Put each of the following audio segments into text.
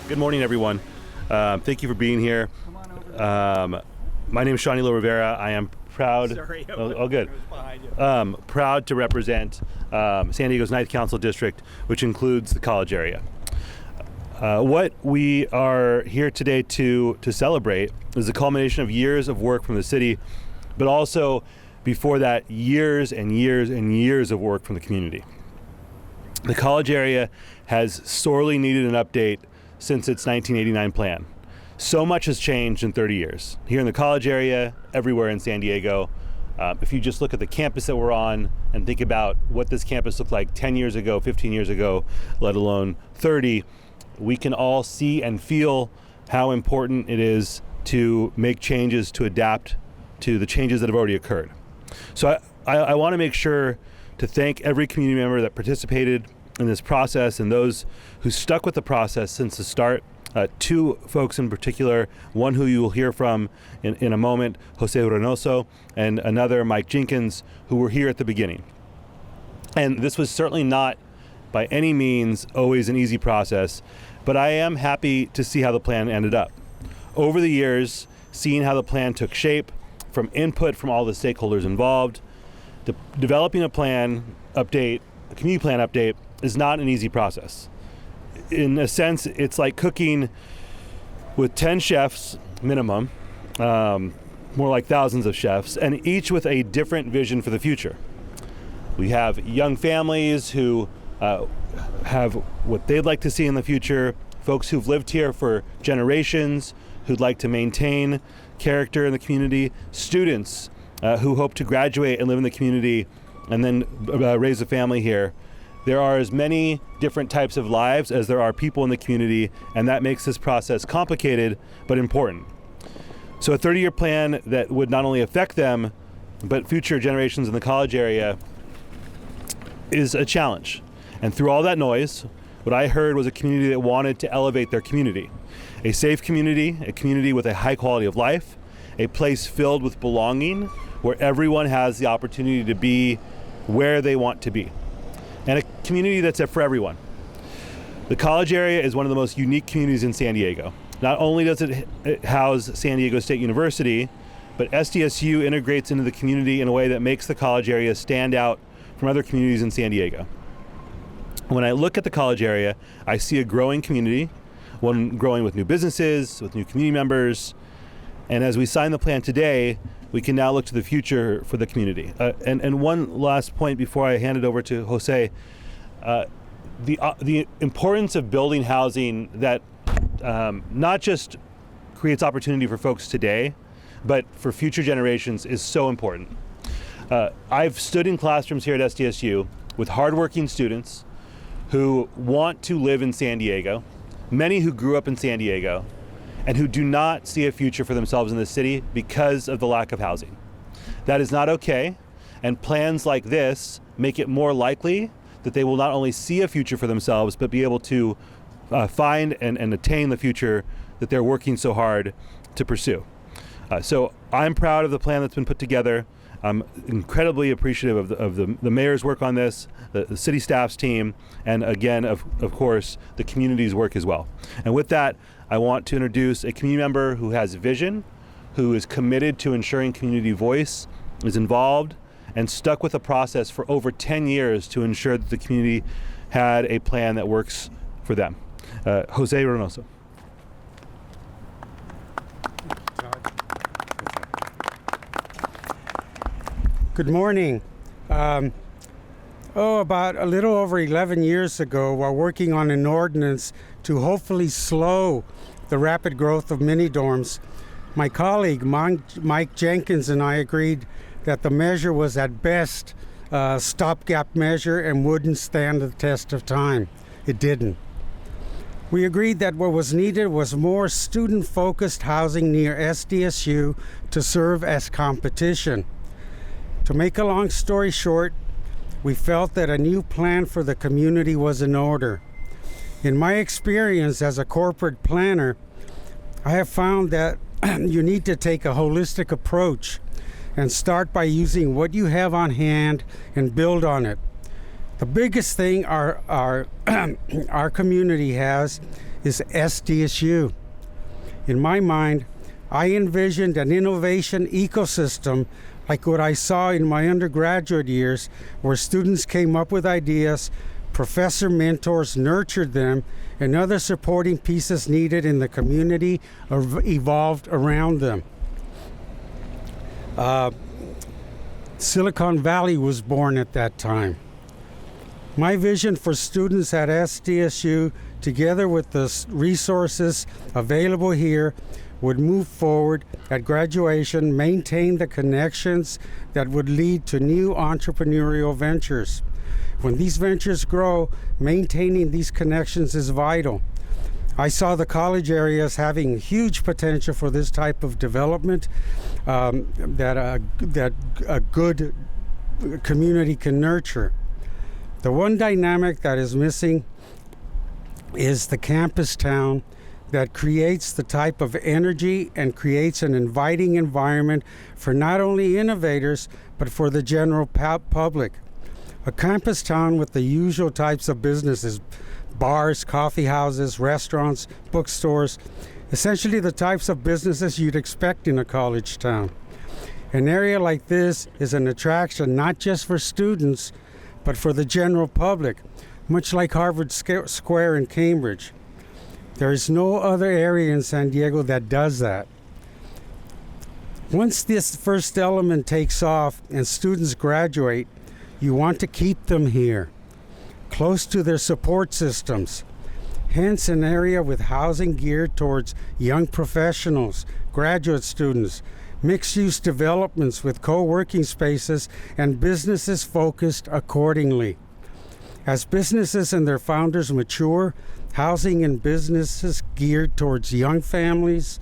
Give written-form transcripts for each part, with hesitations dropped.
Good morning, everyone. Thank you for being here. My name is Elo-Rivera. I am proud. Sorry, Good. Proud to represent San Diego's 9th Council District, which includes the college area. What we are here today to celebrate is the culmination of years of work from the city, but also before that, years and years and years of work from the community. The college area has sorely needed an update since its 1989 plan. So much has changed in 30 years. Here in the college area, everywhere in San Diego. If you just look at the campus that we're on and think about what this campus looked like 10 years ago, 15 years ago, let alone 30, we can all see and feel how important it is to make changes to adapt to the changes that have already occurred. So I want to make sure to thank every community member that participated in this process and those who stuck with the process since the start. Two folks in particular, one who you will hear from in a moment, Jose Reynoso, and another, Mike Jenkins, who were here at the beginning. And this was certainly not by any means always an easy process, but I am happy to see how the plan ended up. Over the years, seeing how the plan took shape, from input from all the stakeholders involved, developing a plan update, a community plan update, is not an easy process. In a sense, it's like cooking with 10 chefs minimum, more like thousands of chefs, and each with a different vision for the future. We have young families who have what they'd like to see in the future, folks who've lived here for generations, who'd like to maintain character in the community, students who hope to graduate and live in the community and then raise a family here. There are as many different types of lives as there are people in the community, and that makes this process complicated but important. So a 30-year plan that would not only affect them, but future generations in the college area is a challenge. And through all that noise, what I heard was a community that wanted to elevate their community. A safe community, a community with a high quality of life, a place filled with belonging, where everyone has the opportunity to be where they want to be. And a community that's for everyone. The college area is one of the most unique communities in San Diego. Not only does it house San Diego State University, but SDSU integrates into the community in a way that makes the college area stand out from other communities in San Diego. When I look at the college area, I see a growing community, one growing with new businesses, with new community members, and as we sign the plan today, we can now look to the future for the community. And one last point before I hand it over to Jose, the importance of building housing that not just creates opportunity for folks today, but for future generations is so important. I've stood in classrooms here at SDSU with hardworking students who want to live in San Diego, many who grew up in San Diego, and who do not see a future for themselves in the city because of the lack of housing. That is not okay, and plans like this make it more likely that they will not only see a future for themselves, but be able to find and attain the future that they're working so hard to pursue. So I'm proud of the plan that's been put together. I'm incredibly appreciative of the mayor's work on this, the city staff's team, and again, of course, the community's work as well. And with that, I want to introduce a community member who has vision, who is committed to ensuring community voice, is involved, and stuck with the process for over 10 years to ensure that the community had a plan that works for them. Jose Reynoso. Good morning. About a little over 11 years ago, while working on an ordinance to hopefully slow the rapid growth of mini dorms, my colleague Mike Jenkins and I agreed that the measure was at best a stopgap measure and wouldn't stand the test of time. It didn't. We agreed that what was needed was more student-focused housing near SDSU to serve as competition. To make a long story short, we felt that a new plan for the community was in order. In my experience as a corporate planner, I have found that you need to take a holistic approach and start by using what you have on hand and build on it. The biggest thing our our community has is SDSU. In my mind, I envisioned an innovation ecosystem like what I saw in my undergraduate years, where students came up with ideas, professor mentors nurtured them, and other supporting pieces needed in the community evolved around them. Silicon Valley was born at that time. My vision for students at SDSU, together with the resources available here, would move forward at graduation, maintain the connections that would lead to new entrepreneurial ventures. When these ventures grow, maintaining these connections is vital. I saw the college areas having huge potential for this type of development that a good community can nurture. The one dynamic that is missing is the campus town that creates the type of energy and creates an inviting environment for not only innovators, but for the general public. A campus town with the usual types of businesses, bars, coffee houses, restaurants, bookstores, essentially the types of businesses you'd expect in a college town. An area like this is an attraction not just for students, but for the general public, much like Harvard Square in Cambridge. There is no other area in San Diego that does that. Once this first element takes off and students graduate, you want to keep them here, close to their support systems. Hence, an area with housing geared towards young professionals, graduate students, mixed-use developments with co-working spaces, and businesses focused accordingly. As businesses and their founders mature, housing and businesses geared towards young families,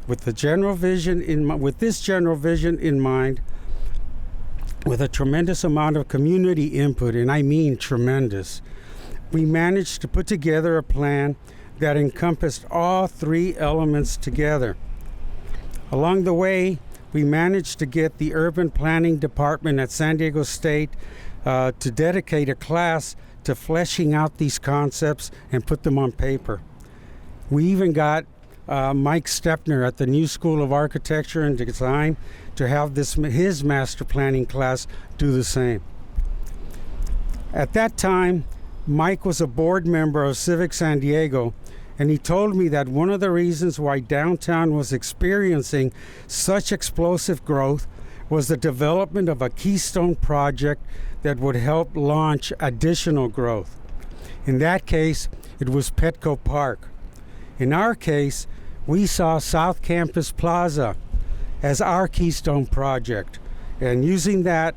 with this general vision in mind, with a tremendous amount of community input, and I mean tremendous, we managed to put together a plan that encompassed all three elements together. Along the way, we managed to get the urban planning department at San Diego State to dedicate a class to fleshing out these concepts and put them on paper. We even got Mike Stepner at the New School of Architecture and Design to have his master planning class do the same. At that time, Mike was a board member of Civic San Diego, and he told me that one of the reasons why downtown was experiencing such explosive growth was the development of a keystone project that would help launch additional growth. In that case, it was Petco Park. In our case, we saw South Campus Plaza as our keystone project. And using that,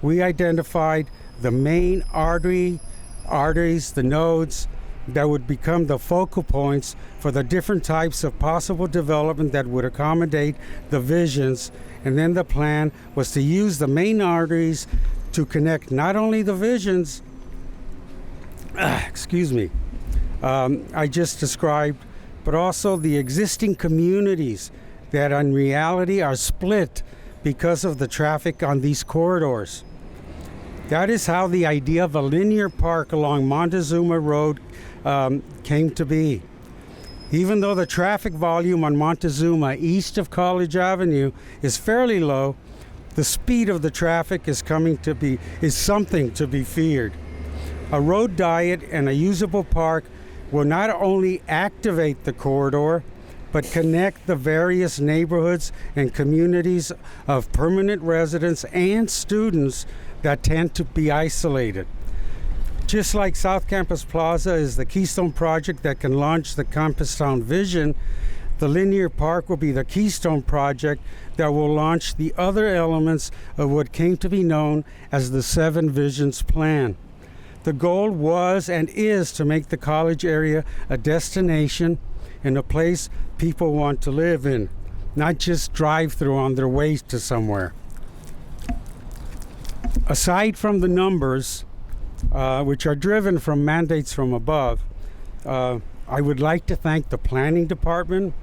we identified the main arteries, the nodes, that would become the focal points for the different types of possible development that would accommodate the visions. And then the plan was to use the main arteries to connect not only the visions, I just described, but also the existing communities that in reality are split because of the traffic on these corridors. That is how the idea of a linear park along Montezuma Road came to be. Even though the traffic volume on Montezuma east of College Avenue is fairly low, the speed of the traffic is something to be feared. A road diet and a usable park will not only activate the corridor, but connect the various neighborhoods and communities of permanent residents and students that tend to be isolated. Just like South Campus Plaza is the keystone project that can launch the Campus Town vision, the linear park will be the keystone project that will launch the other elements of what came to be known as the 7 Visions Plan. The goal was and is to make the college area a destination and a place people want to live in, not just drive through on their way to somewhere. Aside from the numbers, which are driven from mandates from above, I would like to thank the planning department,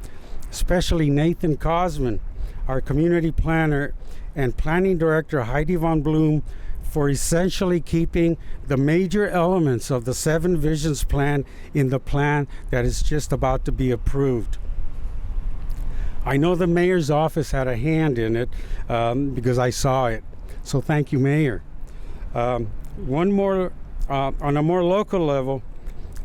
especially Nathan Cosman, our community planner, and planning director Heidi Von Bloom for essentially keeping the major elements of the 7 Visions Plan in the plan that is just about to be approved. I know the mayor's office had a hand in it because I saw it. So thank you, Mayor. One more, on a more local level,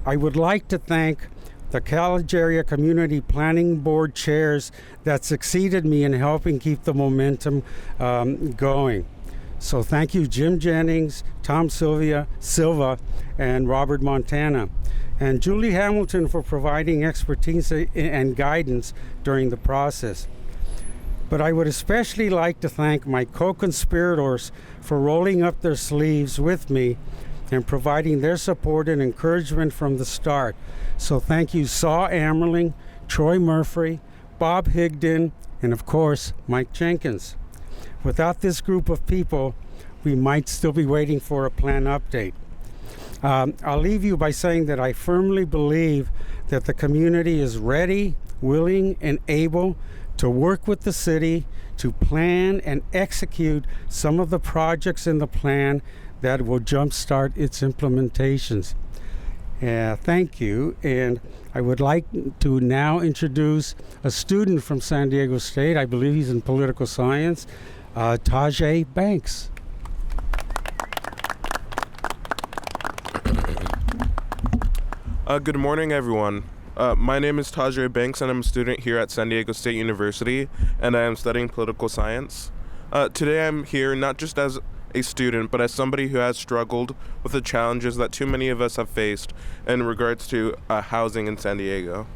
I would like to thank the College Area Community Planning Board chairs that succeeded me in helping keep the momentum going. So thank you, Jim Jennings, Tom Silva, and Robert Montana. And Julie Hamilton for providing expertise and guidance during the process. But I would especially like to thank my co-conspirators for rolling up their sleeves with me and providing their support and encouragement from the start. So thank you, Saw Amerling, Troy Murphy, Bob Higdon, and of course, Mike Jenkins. Without this group of people, we might still be waiting for a plan update. I'll leave you by saying that I firmly believe that the community is ready, willing, and able to work with the city to plan and execute some of the projects in the plan that will jumpstart its implementations. Thank you. And I would like to now introduce a student from San Diego State. I believe he's in political science, Tajay Banks. Good morning, everyone. My name is Tajay Banks, and I'm a student here at San Diego State University, and I am studying political science. Today I'm here not just as a student, but as somebody who has struggled with the challenges that too many of us have faced in regards to housing in San Diego.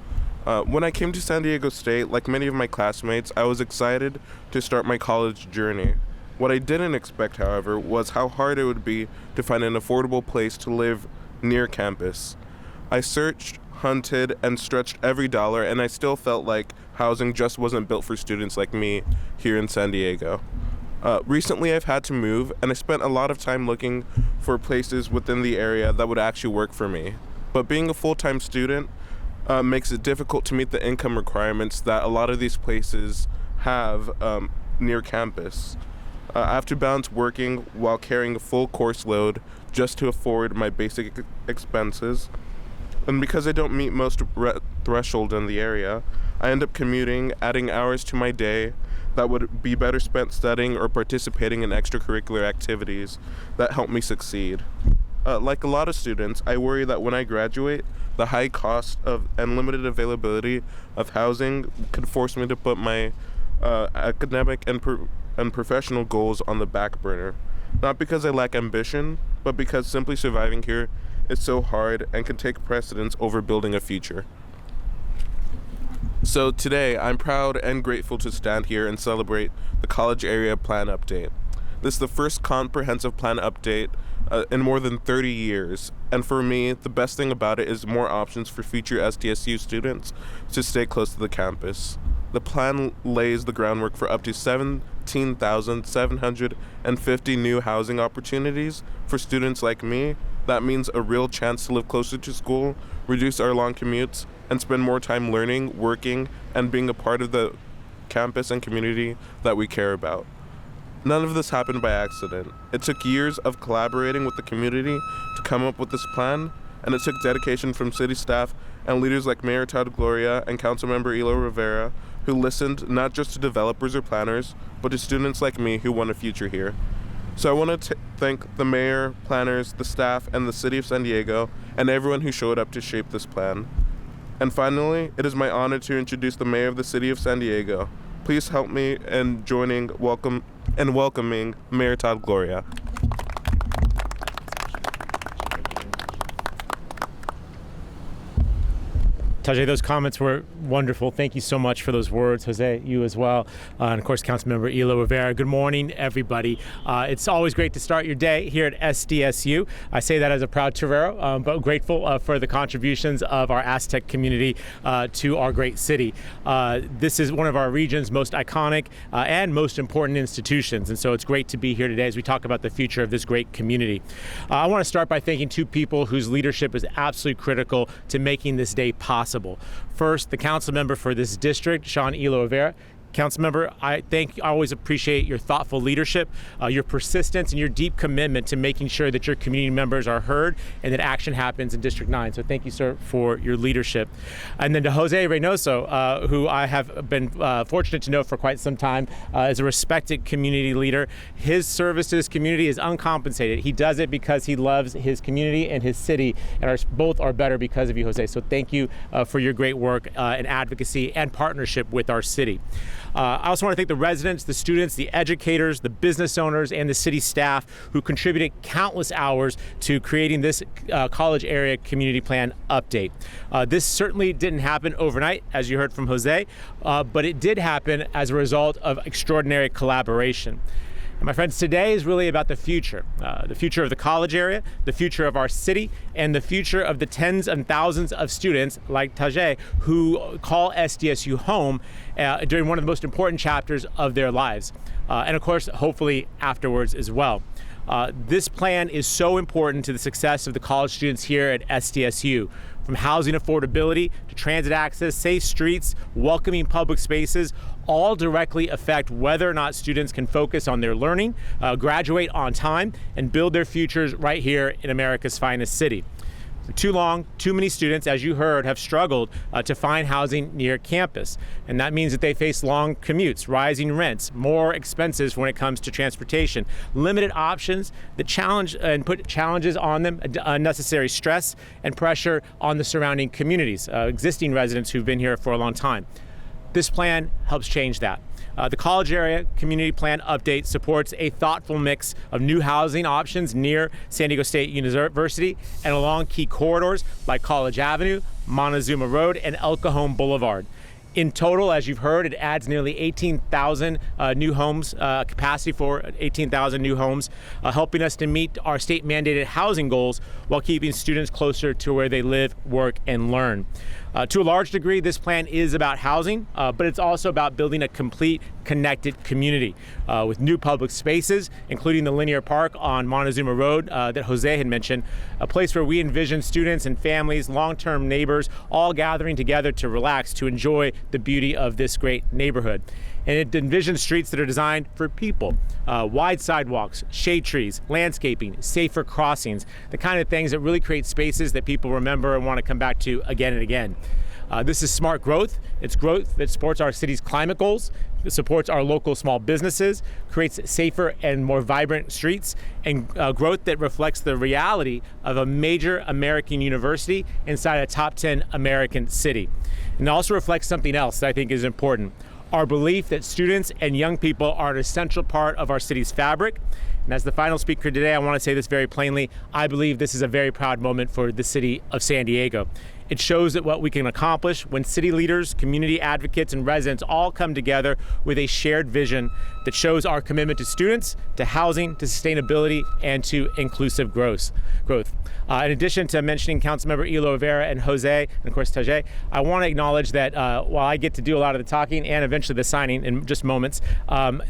When I came to San Diego State, like many of my classmates, I was excited to start my college journey. What I didn't expect, however, was how hard it would be to find an affordable place to live near campus. I searched, hunted, and stretched every dollar, and I still felt like housing just wasn't built for students like me here in San Diego. Recently, I've had to move, and I spent a lot of time looking for places within the area that would actually work for me. But being a full-time student makes it difficult to meet the income requirements that a lot of these places have near campus. I have to balance working while carrying a full course load just to afford my basic expenses. And because I don't meet most threshold in the area, I end up commuting, adding hours to my day that would be better spent studying or participating in extracurricular activities that help me succeed. Like a lot of students, I worry that when I graduate, the high cost of and limited availability of housing could force me to put my academic and professional goals on the back burner. Not because I lack ambition, but because simply surviving here is so hard and can take precedence over building a future. So today, I'm proud and grateful to stand here and celebrate the College Area Plan Update. This is the first comprehensive plan update in more than 30 years, and for me, the best thing about it is more options for future SDSU students to stay close to the campus. The plan lays the groundwork for up to 17,750 new housing opportunities for students like me. That means a real chance to live closer to school, reduce our long commutes, and spend more time learning, working, and being a part of the campus and community that we care about. None of this happened by accident. It took years of collaborating with the community to come up with this plan, and it took dedication from city staff and leaders like Mayor Todd Gloria and Councilmember Elo-Rivera, who listened not just to developers or planners, but to students like me who want a future here. So I want to thank the mayor, planners, the staff, and the city of San Diego, and everyone who showed up to shape this plan. And finally, it is my honor to introduce the mayor of the city of San Diego. Please help me in welcoming Mayor Todd Gloria. Tajay, those comments were wonderful. Thank you so much for those words. Jose, you as well. And of course, Councilmember Elo-Rivera. Good morning, everybody. It's always great to start your day here at SDSU. I say that as a proud Torero, but grateful for the contributions of our Aztec community to our great city. This is one of our region's most iconic and most important institutions. And so it's great to be here today as we talk about the future of this great community. I want to start by thanking two people whose leadership is absolutely critical to making this day possible. First, the council member for this district, Sean Elo-Rivera. Councilmember, I always appreciate your thoughtful leadership, your persistence, and your deep commitment to making sure that your community members are heard and that action happens in District 9. So thank you, sir, for your leadership. And then to Jose Reynoso, who I have been fortunate to know for quite some time as a respected community leader. His service to this community is uncompensated. He does it because he loves his community and his city, and both are better because of you, Jose. So thank you for your great work and advocacy and partnership with our city. I also want to thank the residents, the students, the educators, the business owners, and the city staff who contributed countless hours to creating this college area community plan update. This certainly didn't happen overnight, as you heard from Jose, but it did happen as a result of extraordinary collaboration. And my friends, today is really about the future of the college area, the future of our city, and the future of the tens and thousands of students like Tajay who call SDSU home during one of the most important chapters of their lives. And of course, hopefully afterwards as well. This plan is so important to the success of the college students here at SDSU. From housing affordability to transit access, safe streets, welcoming public spaces, all directly affect whether or not students can focus on their learning, graduate on time, and build their futures right here in America's finest city. For too long, too many students, as you heard, have struggled to find housing near campus. And that means that they face long commutes, rising rents, more expenses when it comes to transportation, limited options that challenge and put challenges on them, unnecessary stress and pressure on the surrounding communities, existing residents who've been here for a long time. This plan helps change that. The College Area Community Plan Update supports a thoughtful mix of new housing options near San Diego State University and along key corridors like College Avenue, Montezuma Road, and El Cajon Boulevard. In total, as you've heard, it adds nearly 18,000 new homes, capacity for 18,000 new homes, helping us to meet our state-mandated housing goals while keeping students closer to where they live, work, and learn. To a large degree, this plan is about housing, but it's also about building a complete, connected community with new public spaces, including the linear park on Montezuma Road that Jose had mentioned, a place where we envision students and families, long-term neighbors, all gathering together to relax, to enjoy the beauty of this great neighborhood. And it envisions streets that are designed for people, wide sidewalks, shade trees, landscaping, safer crossings, the kind of things that really create spaces that people remember and want to come back to again and again. This is smart growth. It's growth that supports our city's climate goals, that supports our local small businesses, creates safer and more vibrant streets, and growth that reflects the reality of a major American university inside a top 10 American city. And it also reflects something else that I think is important. Our belief that students and young people are an essential part of our city's fabric. And as the final speaker today, I want to say this very plainly. I believe this is a very proud moment for the city of San Diego. It shows that what we can accomplish when city leaders, community advocates, and residents all come together with a shared vision that shows our commitment to students, to housing, to sustainability, and to inclusive growth. In addition to mentioning Councilmember Elo-Rivera and Jose, and of course Tajay, I want to acknowledge that while I get to do a lot of the talking and eventually the signing in just moments,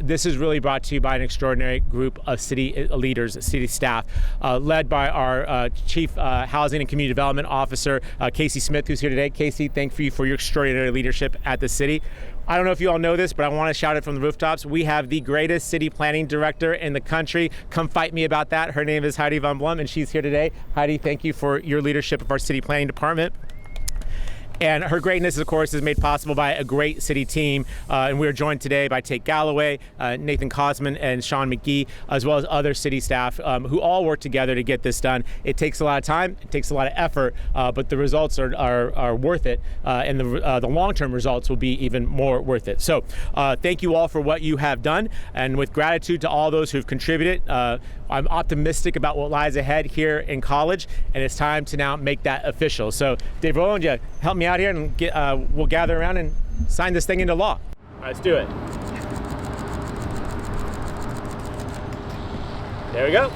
this is really brought to you by an extraordinary group of city leaders, city staff, led by our Chief Housing and Community Development Officer, Casey Smith, who's here today. Casey, thank you for your extraordinary leadership at the city. I don't know if you all know this, but I want to shout it from the rooftops. We have the greatest city planning director in the country. Come fight me about that. Her name is Heidi Von Blum, and she's here today. Heidi, thank you for your leadership of our city planning department. And her greatness, of course, is made possible by a great city team. And we are joined today by Tate Galloway, Nathan Cosman, and Sean McGee, as well as other city staff who all work together to get this done. It takes a lot of time, it takes a lot of effort, but the results are worth it. And the long-term results will be even more worth it. So thank you all for what you have done. And with gratitude to all those who've contributed, I'm optimistic about what lies ahead here in college, and it's time to now make that official. So Dave Rowland, you help me out here, and we'll gather around and sign this thing into law. All right, let's do it. There we go.